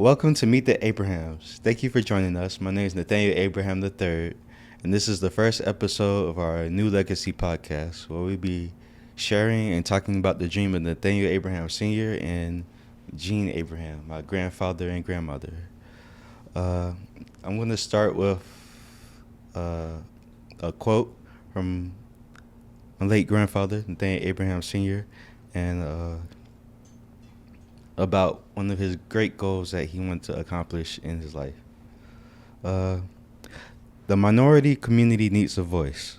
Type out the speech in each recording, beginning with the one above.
Welcome to Meet the Abrahams. Thank you for joining us. My name is Nathaniel Abraham III, and this is the first episode of our new Legacy podcast, where we'll be sharing and talking about the dream of Nathaniel Abraham Sr. and Jean Abraham, my grandfather and grandmother. I'm going to start with a quote from my late grandfather, Nathaniel Abraham Sr., and about one of his great goals that he wanted to accomplish in his life. The minority community needs a voice,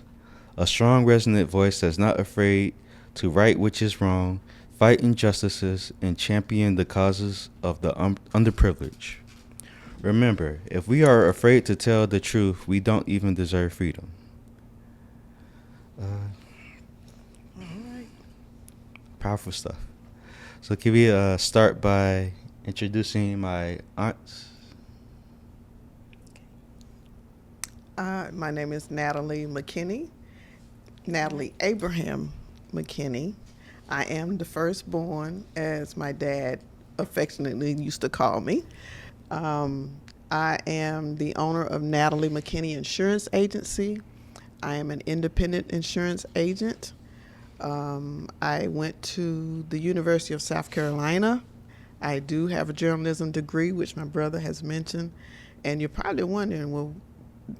a strong, resonant voice that's not afraid to right which is wrong, fight injustices, and champion the causes of the underprivileged. Remember, if we are afraid to tell the truth, we don't even deserve freedom. All right. Powerful stuff. So can we start by introducing my aunts? My name is Natalie McKinnie, Natalie Abraham McKinnie. I am the firstborn, as my dad affectionately used to call me. I am the owner of Natalie McKinnie Insurance Agency. I am an independent insurance agent. I went to the University of South Carolina. I do have a journalism degree, which my brother has mentioned. And you're probably wondering, well,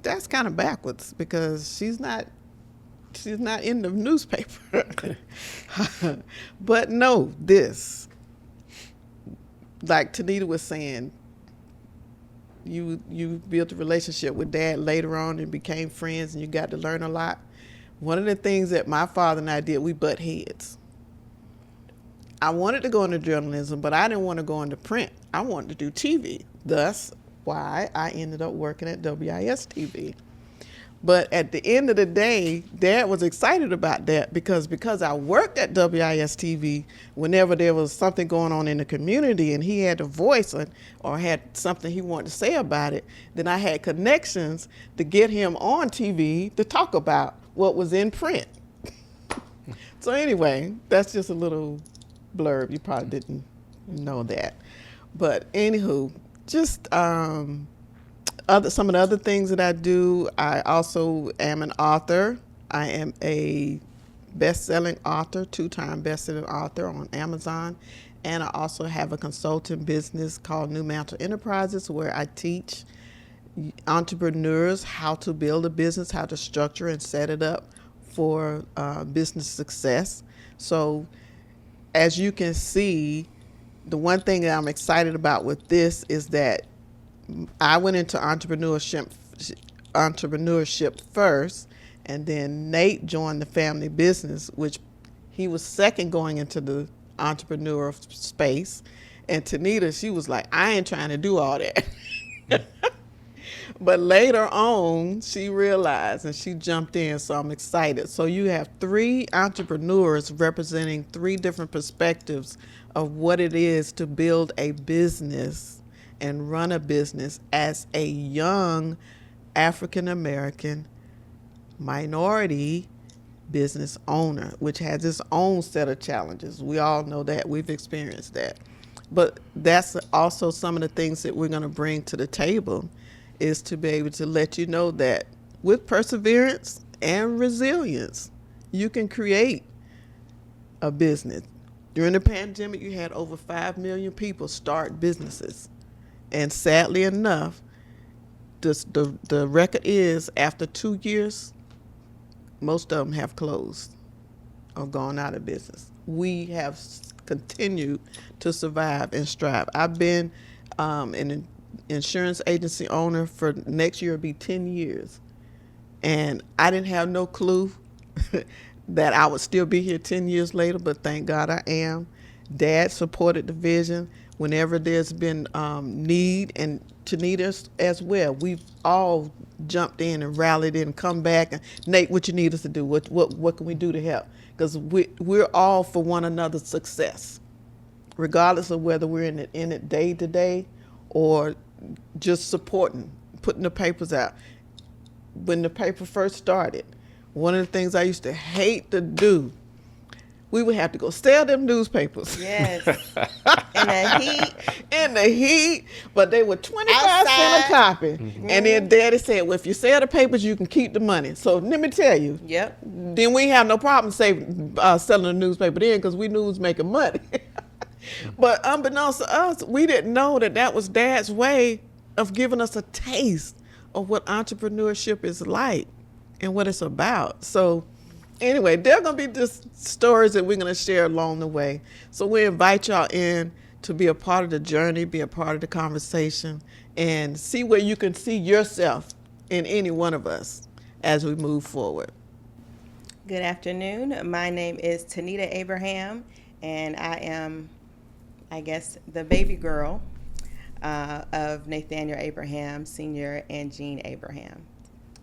that's kind of backwards because she's not in the newspaper. But no, like Tenita was saying, you built a relationship with Dad later on and became friends and you got to learn a lot. One of the things that my father and I did, we butt heads. I wanted to go into journalism, but I didn't want to go into print. I wanted to do TV. Thus, why I ended up working at WIS TV. But at the end of the day, Dad was excited about that because I worked at WIS TV, whenever there was something going on in the community and he had a voice or had something he wanted to say about it, then I had connections to get him on TV to talk about what was in print. So anyway, that's just a little blurb. You probably didn't know that. But anywho, just some of the other things that I do, I also am an author. I am a best-selling author, 2-time best-selling author on Amazon. And I also have a consulting business called New Mantle Enterprises where I teach entrepreneurs how to build a business, how to structure and set it up for business success. So as you can see, the one thing that I'm excited about with this is that I went into entrepreneurship first, and then Nate joined the family business, which he was second going into the entrepreneur space. And Tenita, she was like, I ain't trying to do all that. But later on, she realized and she jumped in, so I'm excited. So you have 3 entrepreneurs representing 3 different perspectives of what it is to build a business and run a business as a young African-American minority business owner, which has its own set of challenges. We all know that. We've experienced that. But that's also some of the things that we're going to bring to the table, is to be able to let you know that with perseverance and resilience, you can create a business. During the pandemic, you had over 5 million people start businesses. And sadly enough, the record is after 2 years, most of them have closed or gone out of business. We have continued to survive and strive. I've been an insurance agency owner for next year will be 10 years. And I didn't have no clue that I would still be here 10 years later, but thank God I am. Dad supported the vision whenever there's been need, and Tenita as well. We've all jumped in and rallied in and come back. And Nate, what you need us to do? What can we do to help? Because we're all for one another's success, regardless of whether we're in it day to day or just supporting, putting the papers out. When the paper first started, one of the things I used to hate to do, we would have to go sell them newspapers. Yes. In the heat. In the heat, but they were 25 cents Outside. a copy. And then Daddy said, well, if you sell the papers, you can keep the money. So let me tell you, Yep. then we have no problem selling the newspaper then because we knew we was making money. But unbeknownst to us, we didn't know that was Dad's way of giving us a taste of what entrepreneurship is like and what it's about. So anyway, there are going to be just stories that we're going to share along the way. So we invite y'all in to be a part of the journey, be a part of the conversation, and see where you can see yourself in any one of us as we move forward. Good afternoon. My name is Tenita Abraham, and I am, I guess, the baby girl of Nathaniel Abraham Sr. and Jean Abraham.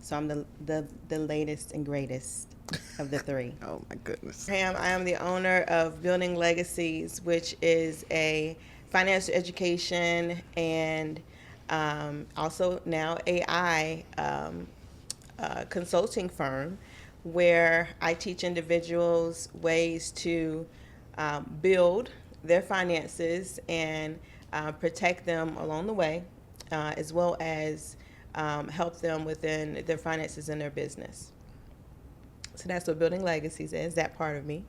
So I'm the latest and greatest of the three. Oh my goodness. I am the owner of Building Legacies, which is a financial education and also now AI consulting firm where I teach individuals ways to build their finances and protect them along the way, as well as help them within their finances and their business. So that's what Building Legacies is, that part of me.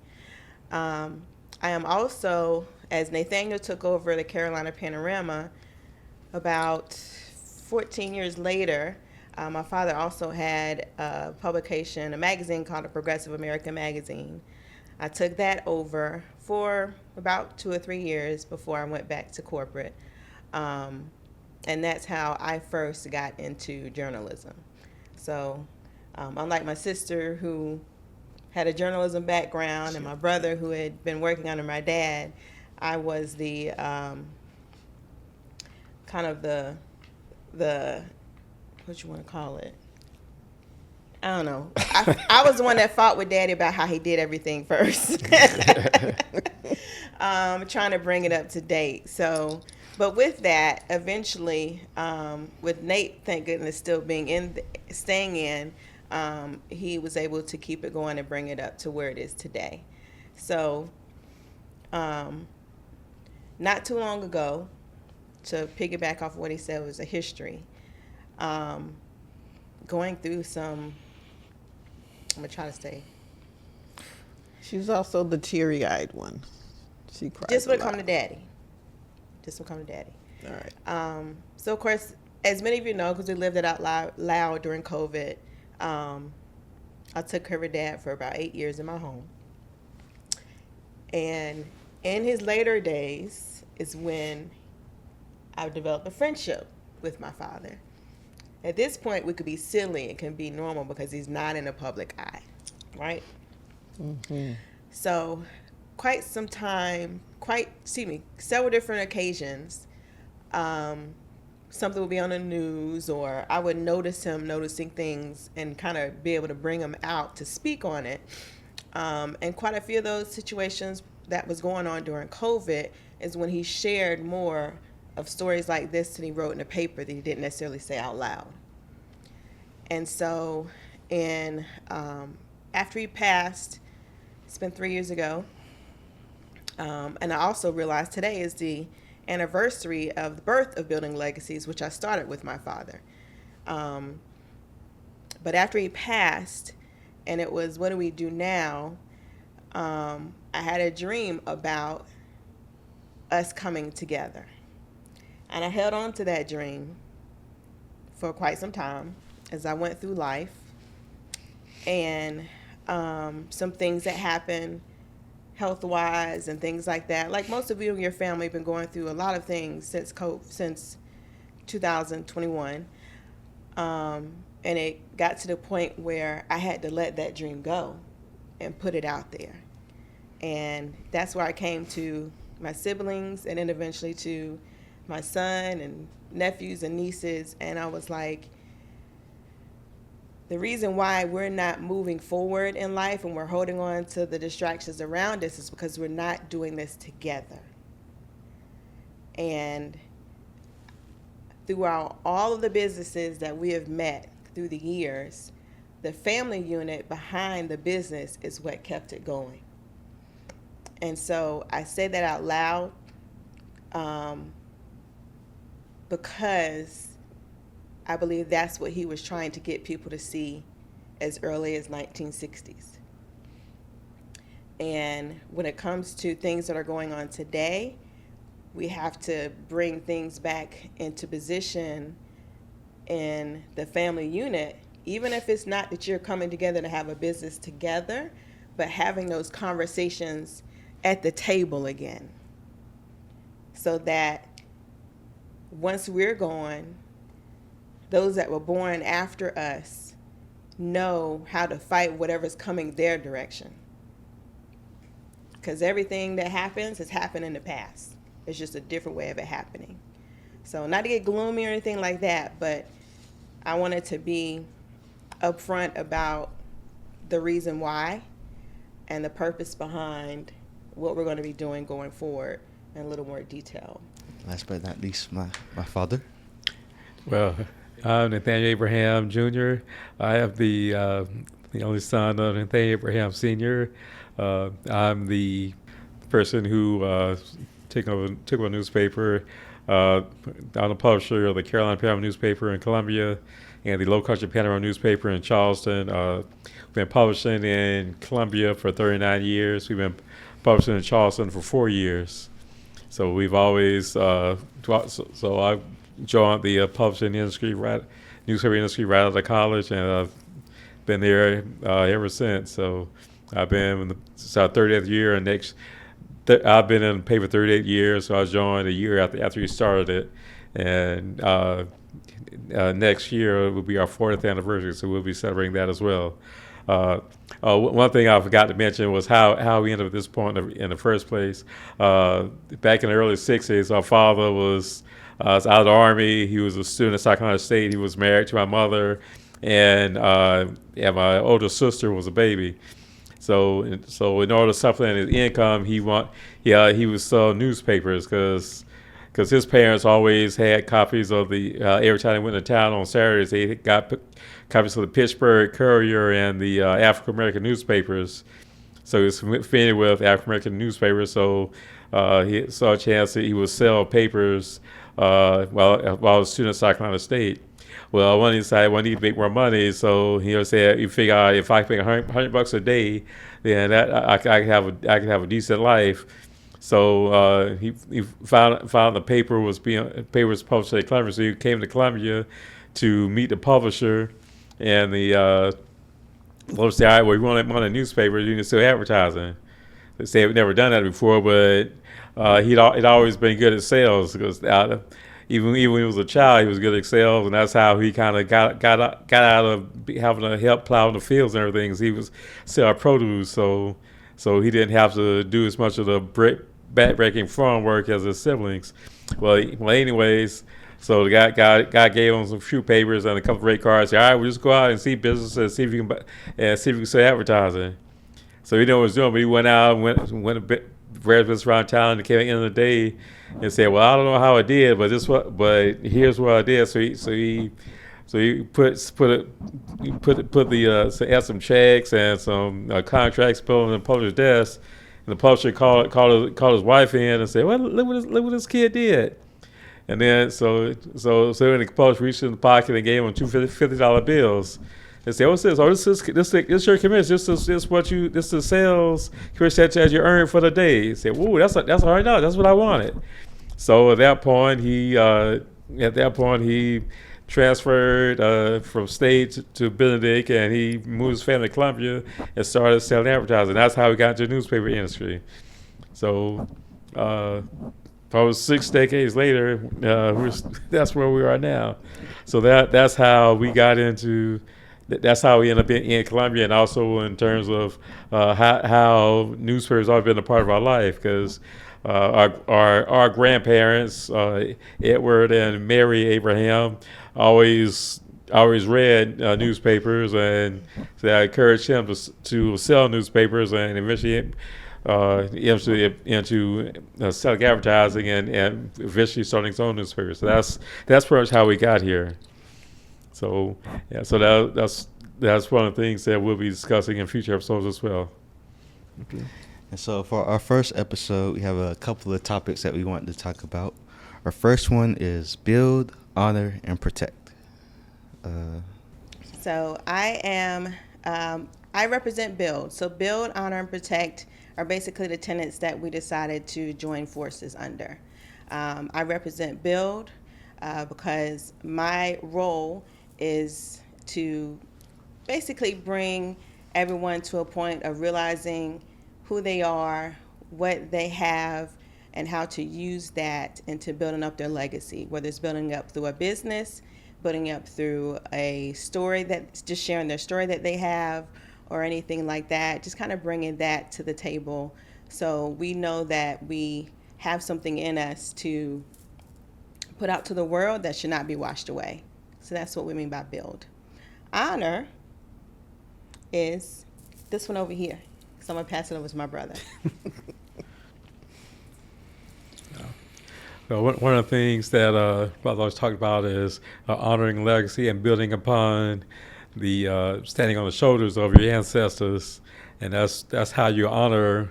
I am also, as Nathaniel took over the Carolina Panorama about 14 years later, my father also had a publication, a magazine called the Progressive American Magazine. I took that over for about 2 or 3 years before I went back to corporate. And that's how I first got into journalism. So unlike my sister who had a journalism background and my brother who had been working under my dad, I was the kind of the what you want to call it? I don't know. I was the one that fought with Daddy about how he did everything first. Trying to bring it up to date. So, but with that, eventually, with Nate, thank goodness, still staying in, he was able to keep it going and bring it up to where it is today. So, not too long ago, to piggyback off of what he said was a history, going through some, I'm going to try to say. She's also the teary-eyed one. She cries Just a will lot. come to Daddy. Just will come to Daddy. All right. So, of course, as many of you know, because we lived it out loud during COVID, I took care of Dad for about 8 years in my home. And in his later days is when I developed a friendship with my father. At this point, we could be silly. It can be normal because he's not in the public eye, right? Mm-hmm. So several different occasions, something would be on the news or I would notice him noticing things and kind of be able to bring him out to speak on it. And quite a few of those situations that was going on during COVID is when he shared more of stories like this that he wrote in the paper that he didn't necessarily say out loud. And so after he passed, it's been 3 years ago, and I also realized today is the anniversary of the birth of Building Legacies, which I started with my father. But after he passed, and it was, what do we do now? I had a dream about us coming together. And I held on to that dream for quite some time as I went through life. And some things that happened health-wise and things like that. Like most of you in your family have been going through a lot of things since 2021. And it got to the point where I had to let that dream go and put it out there. And that's where I came to my siblings and then eventually to my son and nephews and nieces. And I was like, the reason why we're not moving forward in life and we're holding on to the distractions around us is because we're not doing this together. And throughout all of the businesses that we have met through the years, the family unit behind the business is what kept it going. And so I say that out loud because I believe that's what he was trying to get people to see as early as 1960s. And when it comes to things that are going on today, we have to bring things back into position in the family unit, even if it's not that you're coming together to have a business together, but having those conversations at the table again, so that once we're gone, those that were born after us know how to fight whatever's coming their direction. Because everything that happens has happened in the past. It's just a different way of it happening. So not to get gloomy or anything like that, but I wanted to be upfront about the reason why and the purpose behind what we're going to be doing going forward in a little more detail. Last but not least, my father. Well, I'm Nathaniel Abraham Jr. I am the only son of Nathaniel Abraham Sr. I'm the person who took over a newspaper. I'm the publisher of the Carolina Panorama newspaper in Columbia and the Low Country Panorama newspaper in Charleston. We've been publishing in Columbia for 39 years. We've been publishing in Charleston for 4 years. So we've always, so I joined the publishing industry, newspaper industry right out of college, and I've been there ever since. So I've been, it's our 30th year, and I've been in the paper 38 years, so I joined a year after we started it. And next year will be our 40th anniversary, so we'll be celebrating that as well. One thing I forgot to mention was how we ended up at this point in the first place. Back in the early 60s, our father was out of the Army. He was a student at South Carolina State. He was married to my mother, and my older sister was a baby. So in order to supplement his income, he was selling newspapers because his parents always had copies of the every time they went to town on Saturdays, they got copies of the Pittsburgh Courier and the African American newspapers. So he was familiar with African American newspapers. So he saw a chance that he would sell papers while I was a student at South Carolina State. Well, when he decided I need to make more money, so he said, "You figure out if I can make $100 a day, then I can have a decent life." So he found the paper was published at Columbia. So he came to Columbia to meet the publisher, and the publisher said, "All right, well, you want a newspaper? You can still advertising." They said we've never done that before, but he'd always been good at sales because even when he was a child, he was good at sales, and that's how he kind of got out of having to help plow in the fields and everything. He was sell produce, so he didn't have to do as much of the back-breaking farm work as his siblings. Well, anyways, so the guy gave him some few papers and a couple of rate cards. Said, "All right, we'll just go out and see businesses and see if you can sell advertising." So he knew what he was doing, but he went out and went a bit various business around town, and came at the end of the day and said, "Well, I don't know how I did, but here's what I did." So he had some checks and some contracts put on the publisher's desk, and the publisher called his wife in and said, "Well, look what this kid did." And then so when the publisher reached in the pocket and gave him two $50 bills. They say, "What's this? Oh, this is your commission. This is the sales commission that you earned for the day." He said, "Whoa, that's $100. That's what I wanted." So at that point, he transferred from State to Benedict, and he moved his family to Columbia and started selling advertising. That's how he got into the newspaper industry. So probably 6 decades later, that's where we are now. So that's how we got into. That's how we ended up in Columbia, and also in terms of how newspapers always been a part of our life, because our grandparents, Edward and Mary Abraham, always read newspapers, and so I encouraged him to sell newspapers, and eventually into selling advertising, and eventually starting his own newspaper. So that's pretty much how we got here. So yeah, so that's one of the things that we'll be discussing in future episodes as well. Okay. And so for our first episode, we have a couple of topics that we want to talk about. Our first one is build, honor, and protect. So I represent Build. So Build, Honor, and Protect are basically the tenets that we decided to join forces under. I represent Build because my role is to basically bring everyone to a point of realizing who they are, what they have, and how to use that into building up their legacy, whether it's building up through a business, building up through a story, that's just sharing their story that they have, or anything like that, just kind of bringing that to the table so we know that we have something in us to put out to the world that should not be washed away. So that's what we mean by build. Honor is this one over here. So I'm going to pass it over to my brother. Well, one of the things that Brother was talking about is honoring legacy and building upon the standing on the shoulders of your ancestors, and that's how you honor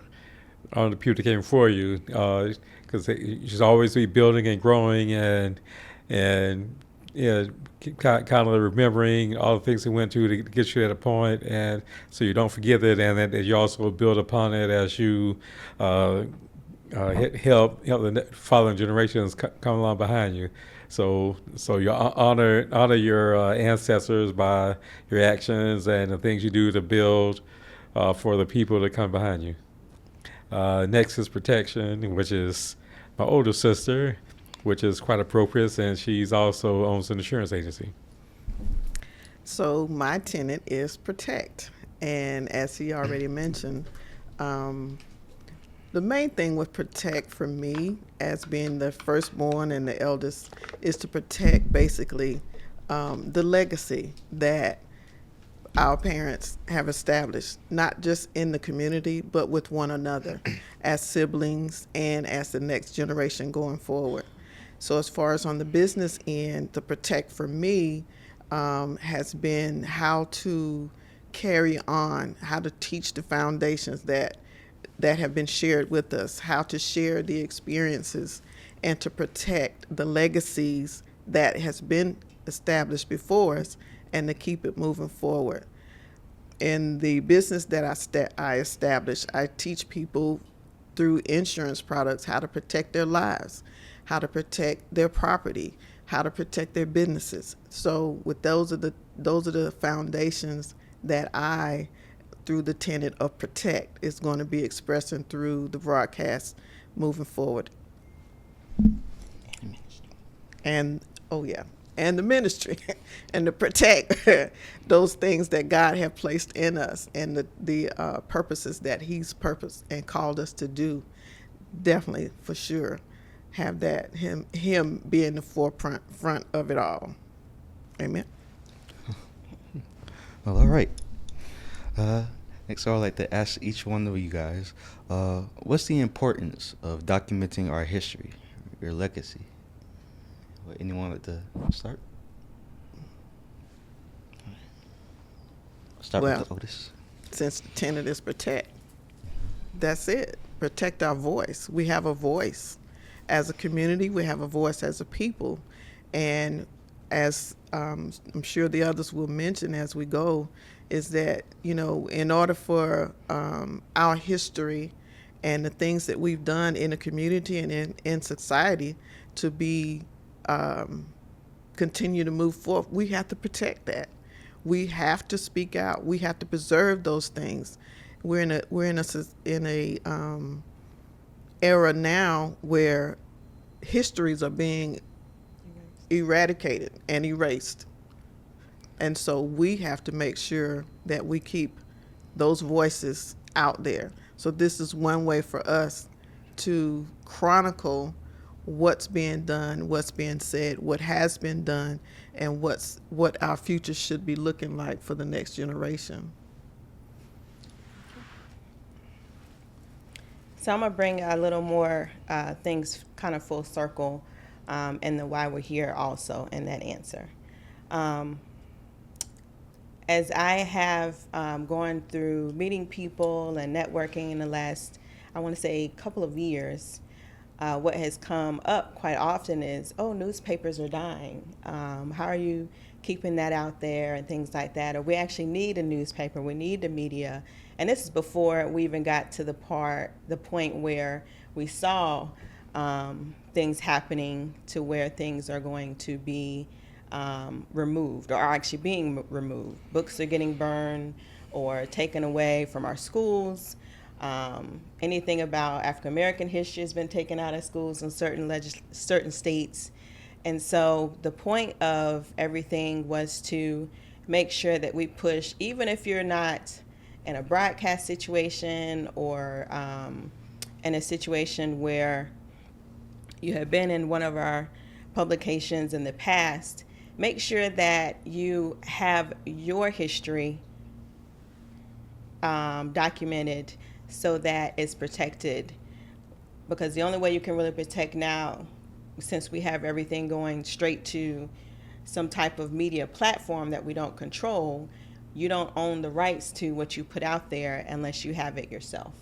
the people that came before you, because you should always be building and growing and kind of remembering all the things that went to get you at a point, and so you don't forget it, and that you also build upon it as you help the following generations come along behind you. So you honor your ancestors by your actions and the things you do to build for the people that come behind you. Next is protection, which is my older sister, which is quite appropriate, and she's also owns an insurance agency. So my tenet is protect. And as he already mentioned, the main thing with protect for me, as being the firstborn and the eldest, is to protect basically the legacy that our parents have established, not just in the community, but with one another as siblings and as the next generation going forward. So as far as on the business end, the protect for me has been how to carry on, how to teach the foundations that have been shared with us, how to share the experiences and to protect the legacies that has been established before us and to keep it moving forward. In the business that I established, I teach people through insurance products how to protect their lives, how to protect their property, how to protect their businesses. So with those are the foundations that I, through the tenet of protect, is going to be expressing through the broadcast moving forward. And and the ministry and to protect those things that God have placed in us and the purposes that he's purposed and called us to do. Definitely, for sure, have that him being the front of it all. Amen. Well, all right. Next, I would like to ask each one of you guys, what's the importance of documenting our history, your legacy? Anyone like to start? Start with the oldest. Since the tenet is protect, that's it. Protect our voice. We have a voice as a community. We have a voice as a people, and as I'm sure the others will mention as we go, is that, in order for our history and the things that we've done in the community and in society to be continue to move forward, we have to protect that. We have to speak out. We have to preserve those things. We're in a era now where histories are being eradicated and erased. And so we have to make sure that we keep those voices out there. So this is one way for us to chronicle what's being done, what's being said, what has been done, and what our future should be looking like for the next generation. So I'm going to bring a little more things kind of full circle and the why we're here also in that answer. As I have gone through meeting people and networking in the last I want to say, couple of years, what has come up quite often is, oh, newspapers are dying. How are you keeping that out there and things like that? Or we actually need a newspaper. We need the media. And this is before we even got to the point where we saw things happening to where things are going to be removed or are actually being removed. Books are getting burned or taken away from our schools. Anything about African American history has been taken out of schools in certain states. And so the point of everything was to make sure that we push, even if you're not in a broadcast situation or in a situation where you have been in one of our publications in the past, make sure that you have your history documented so that it's protected. Because the only way you can really protect now, since we have everything going straight to some type of media platform that we don't control, you don't own the rights to what you put out there unless you have it yourself.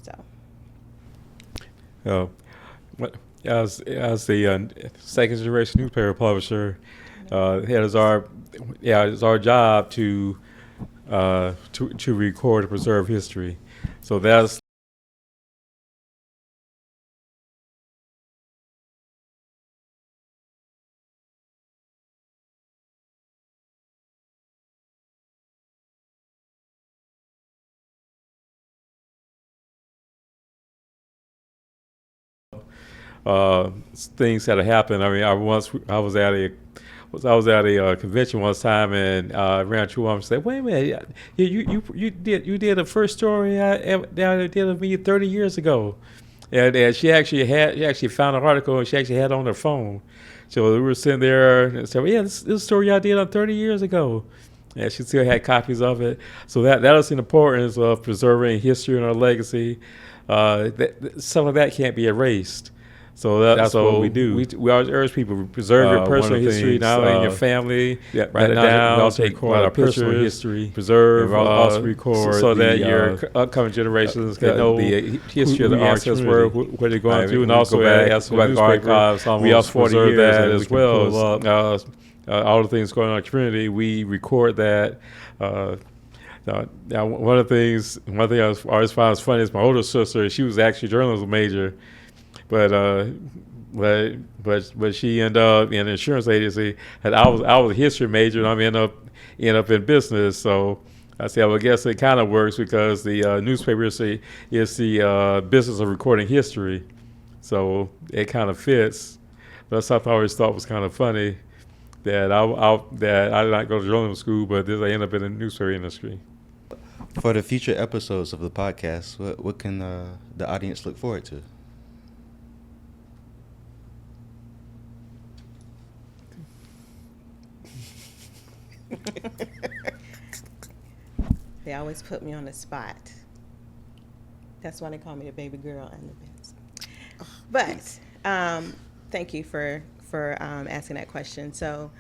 So. As the second generation newspaper publisher, it is our job to record and preserve history. So that's things that have happened. I mean, I was at a convention one time and ran to a woman and said, "Wait a minute, you did the first story I did of me 30 years ago," and she actually found an article and she actually had it on her phone. So we were sitting there and said, "Well, yeah, this is a story I did on 30 years ago." And she still had copies of it. So that is the importance of preserving history and our legacy. Some of that can't be erased. So that's what we do. We always urge people to preserve your personal history now in your family. Write it down. We also record our personal history. Preserve, also record so that your upcoming generations can know the history of the ancestors, what they're going through, and also as a newspaper, we also preserve that as well. All the things going on in the community, we record that. Now, one thing I always found funny is my older sister. She was actually a journalism major. But she ended up in an insurance agency, and I was a history major, and I end up in business. So I said, well, I guess it kind of works because the newspaper is the business of recording history, so it kind of fits. But something I always thought was kind of funny that I did not go to journalism school, but I ended up in the newspaper industry. For the future episodes of the podcast, what can the audience look forward to? They always put me on the spot. That's why they call me the baby girl and the best. But thank you for asking that question. So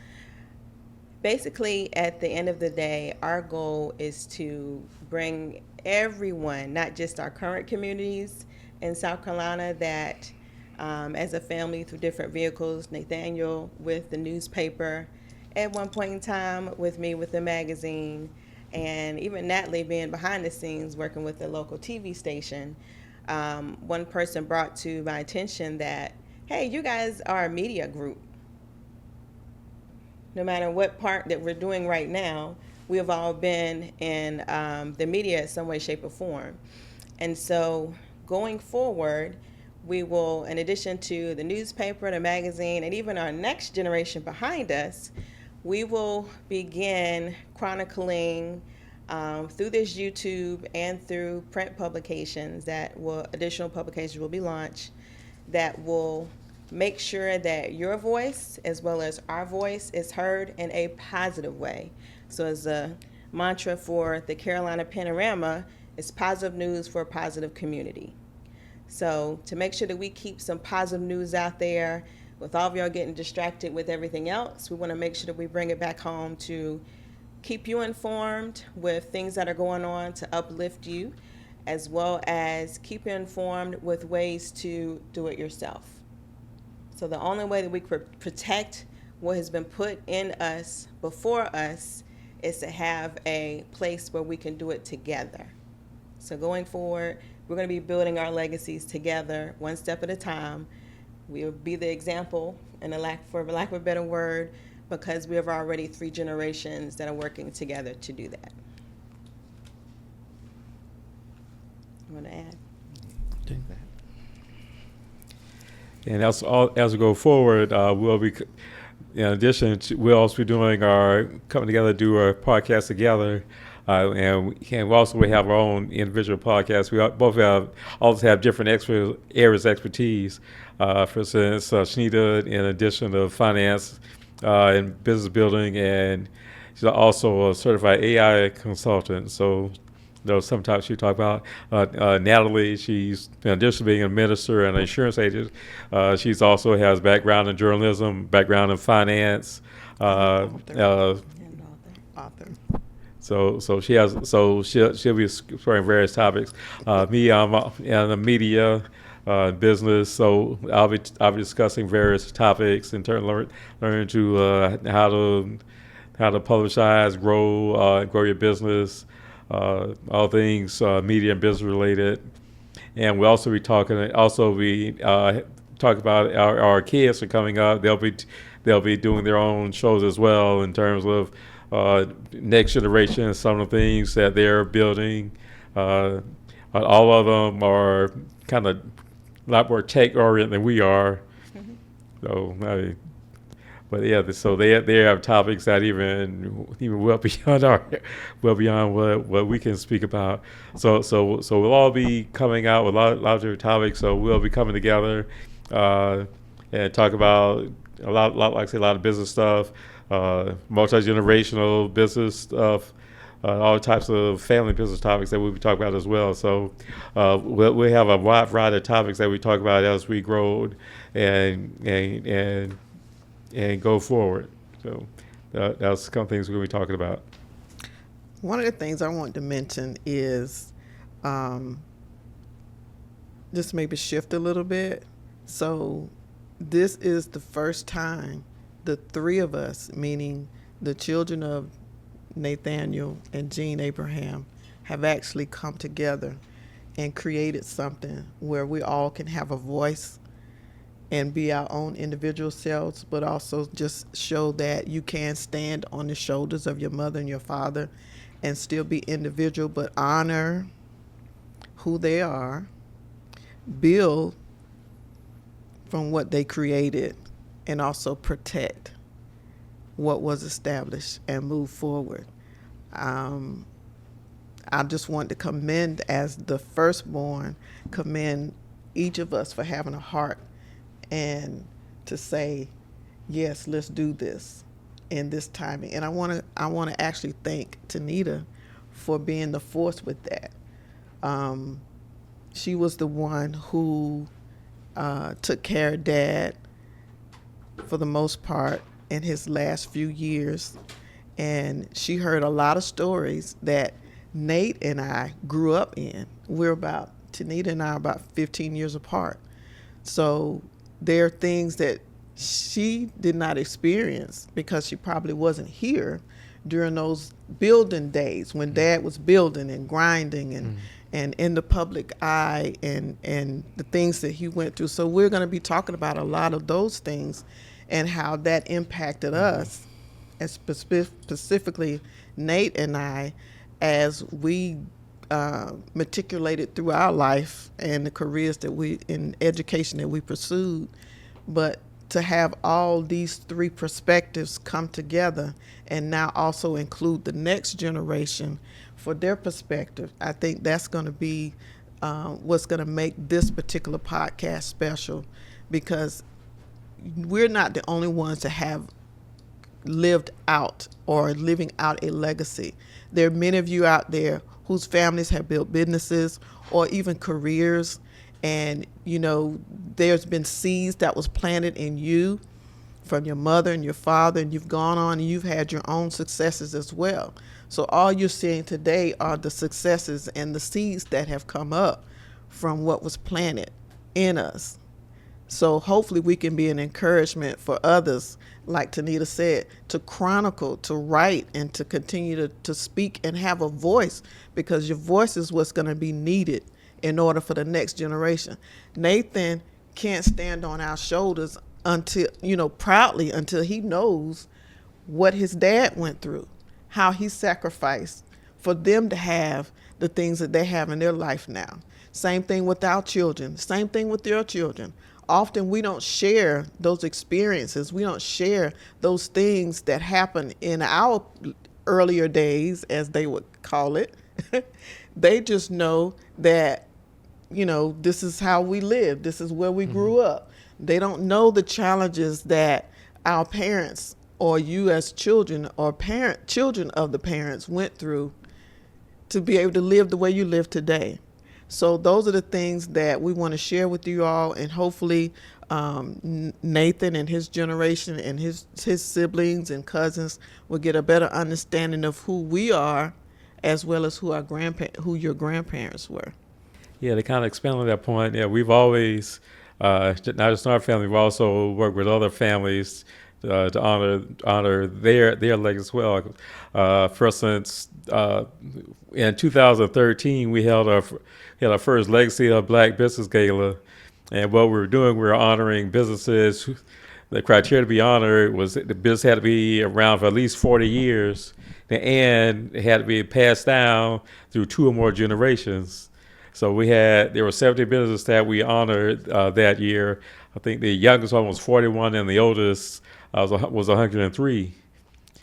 basically, at the end of the day, our goal is to bring everyone, not just our current communities in South Carolina, that as a family through different vehicles, Nathaniel with the newspaper, at one point in time with me with the magazine, and even Natalie being behind the scenes working with the local TV station. One person brought to my attention that, hey, you guys are a media group. No matter what part that we're doing right now, we have all been in the media in some way, shape, or form. And so going forward, we will, in addition to the newspaper, the magazine, and even our next generation behind us, we will begin chronicling through this YouTube and through print publications additional publications will be launched that will make sure that your voice as well as our voice is heard in a positive way. So as a mantra for the Carolina Panorama, it's positive news for a positive community. So to make sure that we keep some positive news out there, with all of y'all getting distracted with everything else, we want to make sure that we bring it back home to keep you informed with things that are going on to uplift you, as well as keep you informed with ways to do it yourself. So the only way that we could protect what has been put in us before us is to have a place where we can do it together. So going forward, we're going to be building our legacies together, one step at a time. We'll be the example, for lack of a better word, because we have already 3 generations that are working together to do that. You want to add? And as we go forward, we'll be, in addition to, we'll also be doing coming together to do our podcast together. And we also have our own individual podcasts. We also have different areas of expertise. For instance, Tenita, in addition to finance and business building, and she's also a certified AI consultant. So, sometimes she talk about Natalie. She's, in addition to being a minister and an insurance agent, she's also has background in journalism, background in finance. Author. So she'll be exploring various topics. Me, I'm in the media, business. So I'll be discussing various topics in terms of learning to how to publicize, grow your business, all things media and business related. And we'll also be talking. Talk about our kids are coming up. They'll be doing their own shows as well in terms of next generation, some of the things that they're building. All of them are kind of a lot more tech oriented than we are. So, but yeah, so they have topics that even well beyond what we can speak about. So we'll all be coming out with a lot of different topics. So we'll be coming together and talk about a lot of business stuff. Multi-generational business stuff, all types of family business topics that we'll be talking about as well. So we'll have a wide variety of topics that we talk about as we grow and go forward. So that's a couple things we're going to be talking about. One of the things I want to mention is just maybe shift a little bit. So this is the first time the 3 of us, meaning the children of Nathaniel and Jean Abraham, have actually come together and created something where we all can have a voice and be our own individual selves, but also just show that you can stand on the shoulders of your mother and your father and still be individual, but honor who they are, build from what they created, and also protect what was established and move forward. I just want to commend, as the firstborn, commend each of us for having a heart and to say, yes, let's do this in this timing. And I want to actually thank Tenita for being the force with that. She was the one who took care of Dad for the most part in his last few years, and she heard a lot of stories that Nate and I grew up in. Tenita and I are about 15 years apart. So there are things that she did not experience because she probably wasn't here during those building days when Dad was building and grinding and in the public eye and the things that he went through. So we're going to be talking about a lot of those things and how that impacted us, and specifically Nate and I, as we matriculated through our life and the careers in education that we pursued. But to have all these 3 perspectives come together and now also include the next generation for their perspective, I think that's going to be what's going to make this particular podcast special, because we're not the only ones to have lived out or living out a legacy. There are many of you out there whose families have built businesses or even careers, and there's been seeds that was planted in you from your mother and your father, and you've gone on and you've had your own successes as well. So all you're seeing today are the successes and the seeds that have come up from what was planted in us. So hopefully we can be an encouragement for others, like Tenita said, to chronicle, to write, and to continue to speak and have a voice, because your voice is what's going to be needed in order for the next generation. Nathan can't stand on our shoulders until, proudly, until he knows what his dad went through, how he sacrificed for them to have the things that they have in their life now. Same thing with our children, same thing with your children. Often we don't share those experiences. We don't share those things that happened in our earlier days, as they would call it. They just know that, this is how we lived. This is where we grew up. They don't know the challenges that our parents or you as children or children of the parents went through to be able to live the way you live today. So those are the things that we want to share with you all, and hopefully Nathan and his generation and his siblings and cousins will get a better understanding of who we are, as well as who your grandparents were. Yeah, to kind of expand on that point, yeah, we've always, not just our family, we've also worked with other families to honor their legacy as well. For instance, in 2013, we held our first Legacy of Black Business Gala, and what we were doing, we were honoring businesses. The criteria to be honored was that the business had to be around for at least 40 years, and it had to be passed down through 2 or more generations. So there were 70 businesses that we honored that year. I think the youngest one was 41, and the oldest was 103.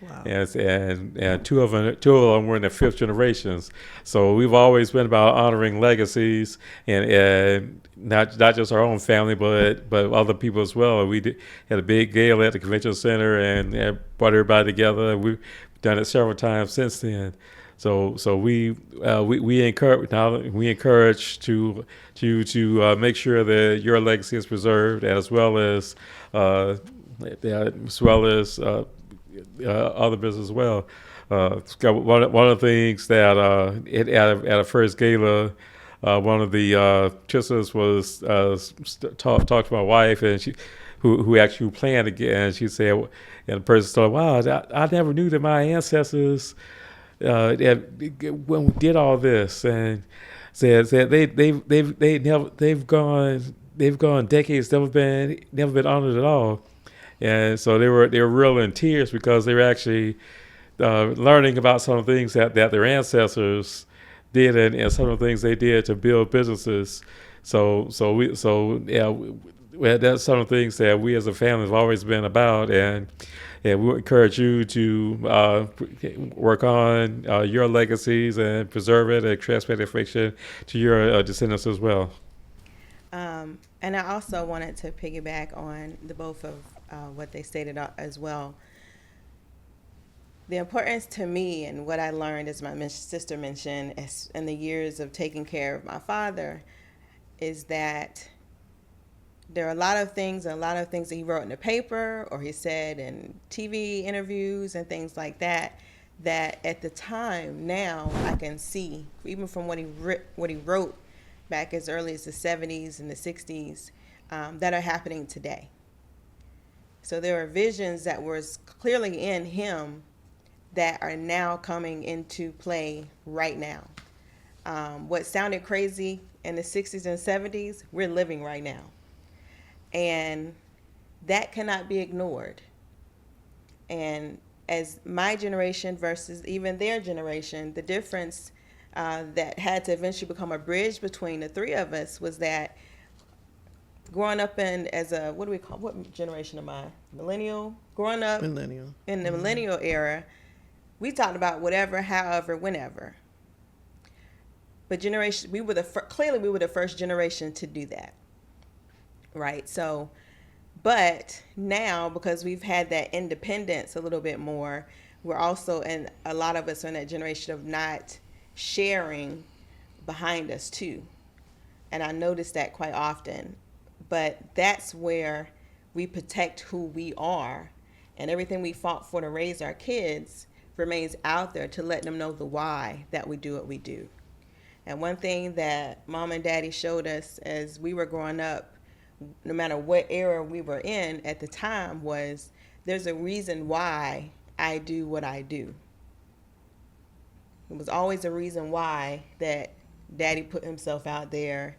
Wow. And two of them were in their 5th generations. So we've always been about honoring legacies, and not just our own family, but other people as well. We had a big gala at the convention center and brought everybody together. We've done it several times since then. So we encourage to make sure that your legacy is preserved, as well as other business as well. One of the things that at a first gala, one of the participants was talked to my wife, and she who actually planned again. She said, and the person said, "Wow, I never knew that my ancestors when we did all this," and said they've gone decades, never been honored at all. And so they were real in tears, because they were actually learning about some of the things that their ancestors did, and some of the things they did to build businesses. So that's some of the things that we as a family have always been about, and we encourage you to work on your legacies and preserve it and transmit information to your descendants as well. And I also wanted to piggyback on the both of what they stated as well. The importance to me, and what I learned, as my sister mentioned, in the years of taking care of my father, is that there are a lot of things that he wrote in the paper or he said in TV interviews and things like that at the time, now I can see, even from what he wrote back as early as the 70s and the 60s, that are happening today. So there are visions that were clearly in him that are now coming into play right now. What sounded crazy in the 60s and 70s, we're living right now. And that cannot be ignored. And as my generation versus even their generation, the difference that had to eventually become a bridge between the three of us was that growing up what generation am I? Millennial? Growing up Millennial. In the millennial era, we talked about whatever, however, whenever. But we were the first generation to do that. Right? So, but now, because we've had that independence a little bit more, we're also, and a lot of us are in that generation of not sharing behind us too. And I notice that quite often. But that's where we protect who we are, and everything we fought for to raise our kids remains out there to let them know the why that we do what we do. And one thing that mom and daddy showed us as we were growing up, no matter what era we were in at the time, was there's a reason why I do what I do. It was always a reason why that daddy put himself out there,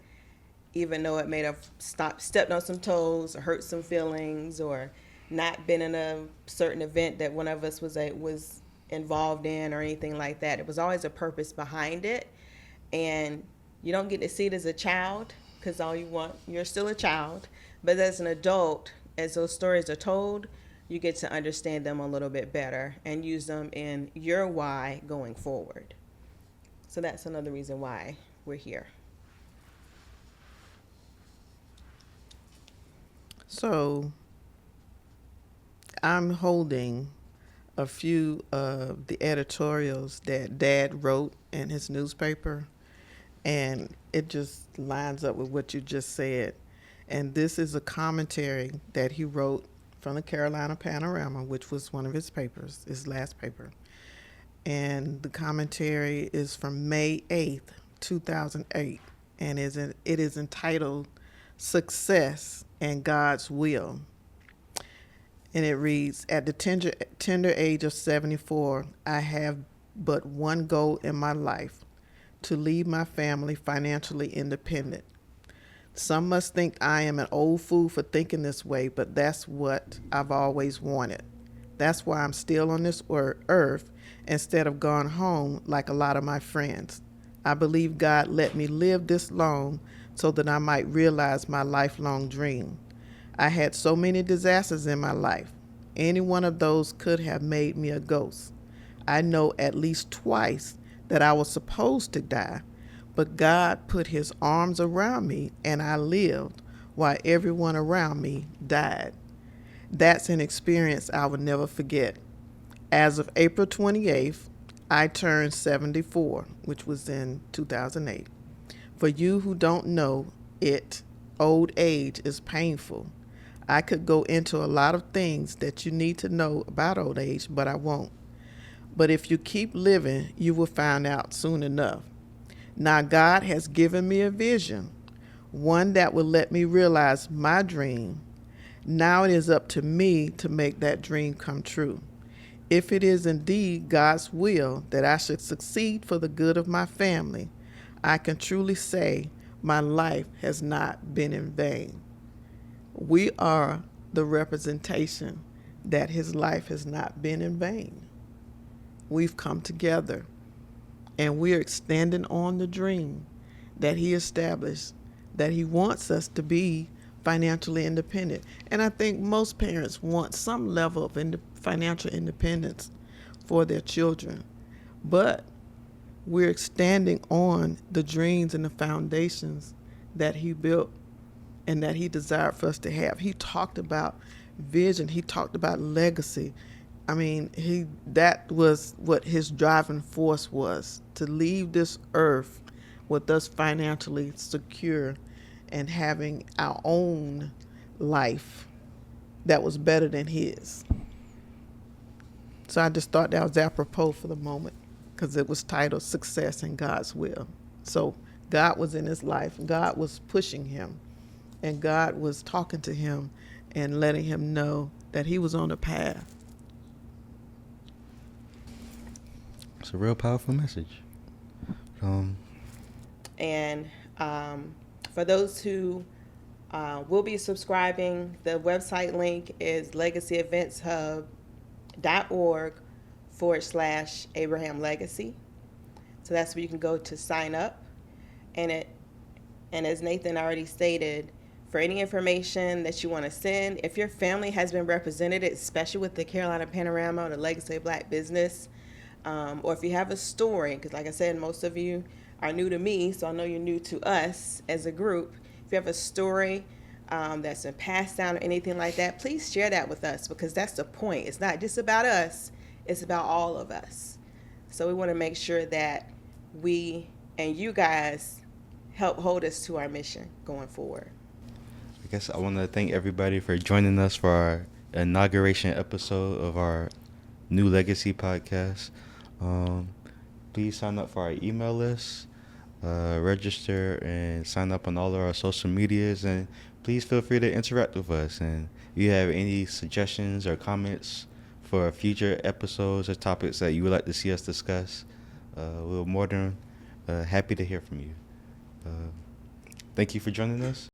even though it may have stepped on some toes or hurt some feelings or not been in a certain event that one of us was involved in or anything like that. It was always a purpose behind it. And you don't get to see it as a child because you're still a child. But as an adult, as those stories are told, you get to understand them a little bit better and use them in your why going forward. So that's another reason why we're here. So I'm holding a few of the editorials that Dad wrote in his newspaper, and it just lines up with what you just said. And this is a commentary that he wrote from the Carolina Panorama, which was one of his papers, his last paper. And the commentary is from May 8th, 2008, and it is entitled Success and God's Will. And it reads, at the tender age of 74, I have but one goal in my life, to leave my family financially independent. Some must think I am an old fool for thinking this way, but that's what I've always wanted. That's why I'm still on this earth instead of gone home like a lot of my friends. I believe God let me live this long so that I might realize my lifelong dream. I had so many disasters in my life. Any one of those could have made me a ghost. I know at least twice that I was supposed to die, but God put his arms around me and I lived while everyone around me died. That's an experience I will never forget. As of April 28th, I turned 74, which was in 2008. For you who don't know it, old age is painful. I could go into a lot of things that you need to know about old age, but I won't. But if you keep living, you will find out soon enough. Now God has given me a vision, one that will let me realize my dream. Now it is up to me to make that dream come true. If it is indeed God's will that I should succeed for the good of my family, I can truly say my life has not been in vain. We are the representation that his life has not been in vain. We've come together and we're extending on the dream that he established, that he wants us to be financially independent. And I think most parents want some level of financial independence for their children. But we're extending on the dreams and the foundations that he built and that he desired for us to have. He talked about vision. He talked about legacy. I mean, that was what his driving force was, to leave this earth with us financially secure and having our own life that was better than his. So I just thought that was apropos for the moment because it was titled Success and God's Will. So God was in his life. God was pushing him, and God was talking to him and letting him know that he was on the path. It's a real powerful message. And for those who will be subscribing, the website link is legacyeventhub.org/Abraham Legacy. So that's where you can go to sign up. And as Nathan already stated, for any information that you want to send, if your family has been represented, especially with the Carolina Panorama or the Legacy of Black Business, or if you have a story, because like I said, most of you are new to me, so I know you're new to us as a group. If you have a story that's been passed down or anything like that, please share that with us, because that's the point. It's not just about us, it's about all of us. So we want to make sure that we and you guys help hold us to our mission going forward. I guess I want to thank everybody for joining us for our inauguration episode of our new Legacy podcast. Please sign up for our email list, register, and sign up on all of our social medias. And please feel free to interact with us. And if you have any suggestions or comments for future episodes or topics that you would like to see us discuss, we're more than happy to hear from you. Thank you for joining us.